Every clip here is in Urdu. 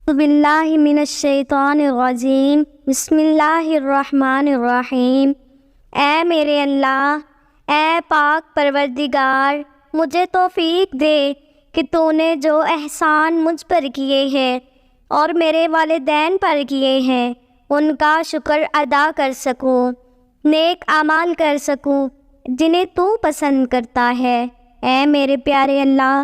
باللہ من الشیطان الرجیم بسم اللہ الرحمن الرحیم۔ اے میرے اللہ، اے پاک پروردگار، مجھے توفیق دے کہ تو نے جو احسان مجھ پر کیے ہیں اور میرے والدین پر کیے ہیں ان کا شکر ادا کر سکوں، نیک اعمال کر سکوں جنہیں تو پسند کرتا ہے۔ اے میرے پیارے اللہ،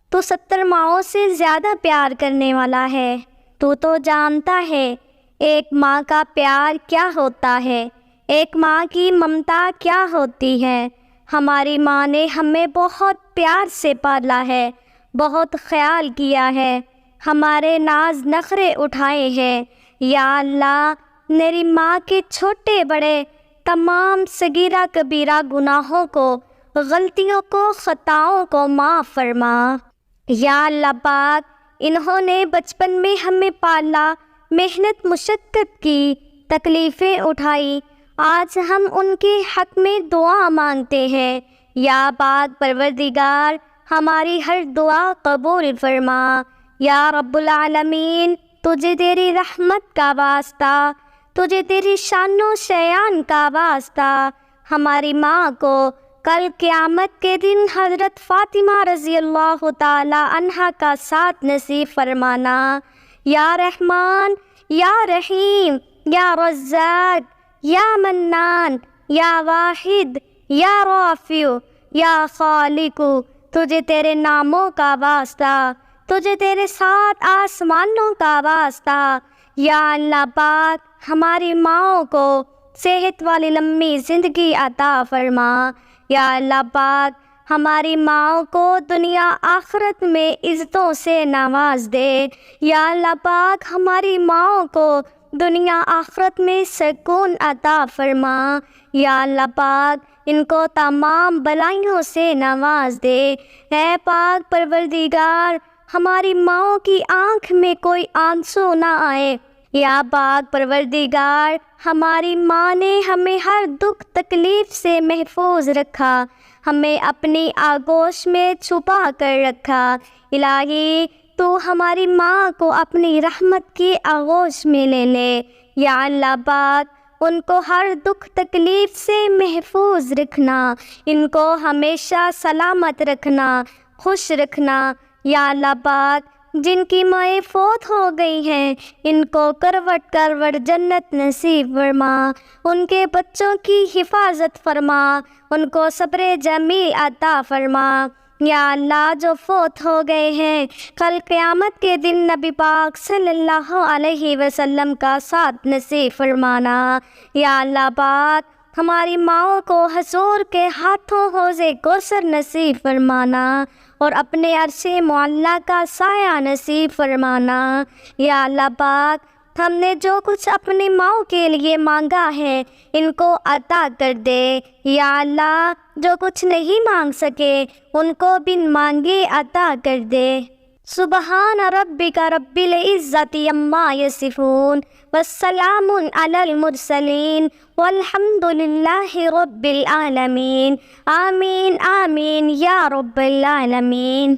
تو 70 ماؤں سے زیادہ پیار کرنے والا ہے۔ تو جانتا ہے ایک ماں کا پیار کیا ہوتا ہے، ایک ماں کی ممتا کیا ہوتی ہے۔ ہماری ماں نے ہمیں بہت پیار سے پالا ہے، بہت خیال کیا ہے، ہمارے ناز نخرے اٹھائے ہیں۔ یا اللہ، میری ماں کے چھوٹے بڑے تمام صغیرہ کبیرہ گناہوں کو، غلطیوں کو، خطاؤں کو معاف فرما۔ یا اللہ پاک، انہوں نے بچپن میں ہمیں پالا، محنت مشقت کی، تکلیفیں اٹھائی، آج ہم ان کے حق میں دعا مانگتے ہیں۔ یا پاک پروردگار، ہماری ہر دعا قبول فرما۔ یا رب العالمین، تجھے تیری رحمت کا واسطہ، تجھے تیری شان و شیان کا واسطہ، ہماری ماں کو کل قیامت کے دن حضرت فاطمہ رضی اللہ تعالی عنہا کا ساتھ نصیب فرمانا۔ یا رحمان، یا رحیم، یا رزاق، یا منان، یا واحد، یا رافع، یا خالق، تجھے تیرے ناموں کا واسطہ، تجھے تیرے 7 آسمانوں کا واسطہ۔ یا اللہ پاک، ہماری ماؤں کو صحت والی لمبی زندگی عطا فرما۔ یا اللہ پاک، ہماری ماؤں کو دنیا آخرت میں عزتوں سے نواز دے۔ یا اللہ پاک، ہماری ماؤں کو دنیا آخرت میں سکون عطا فرما۔ یا اللہ پاک، ان کو تمام بلائیوں سے نواز دے۔ اے پاک پروردگار، ہماری ماؤں کی آنکھ میں کوئی آنسو نہ آئے۔ یا پاک پروردگار، ہماری ماں نے ہمیں ہر دکھ تکلیف سے محفوظ رکھا، ہمیں اپنی آغوش میں چھپا کر رکھا۔ الہی، تو ہماری ماں کو اپنی رحمت کی آغوش میں لے لے۔ یا اللہ پاک، ان کو ہر دکھ تکلیف سے محفوظ رکھنا، ان کو ہمیشہ سلامت رکھنا، خوش رکھنا۔ یا اللہ پاک، جن کی مائیں فوت ہو گئی ہیں ان کو کروٹ کروٹ جنت نصیب فرما، ان کے بچوں کی حفاظت فرما، ان کو صبر جمیل عطا فرما۔ یا اللہ، جو فوت ہو گئے ہیں کل قیامت کے دن نبی پاک صلی اللہ علیہ وسلم کا ساتھ نصیب فرمانا۔ یا اللہ پاک، ہماری ماؤں کو حضور کے ہاتھوں حوض کوثر نصیب فرمانا اور اپنے عرش معلیٰ کا سایہ نصیب فرمانا۔ یا اللہ پاک، ہم نے جو کچھ اپنی ماؤں کے لیے مانگا ہے ان کو عطا کر دے۔ یا اللہ، جو کچھ نہیں مانگ سکے ان کو بن مانگے عطا کر دے۔ سبحان ربک رب العزت عما یصفون والسلام علی المرسلین والحمد للہ رب العالمین۔ آمین آمین یا رب العالمین۔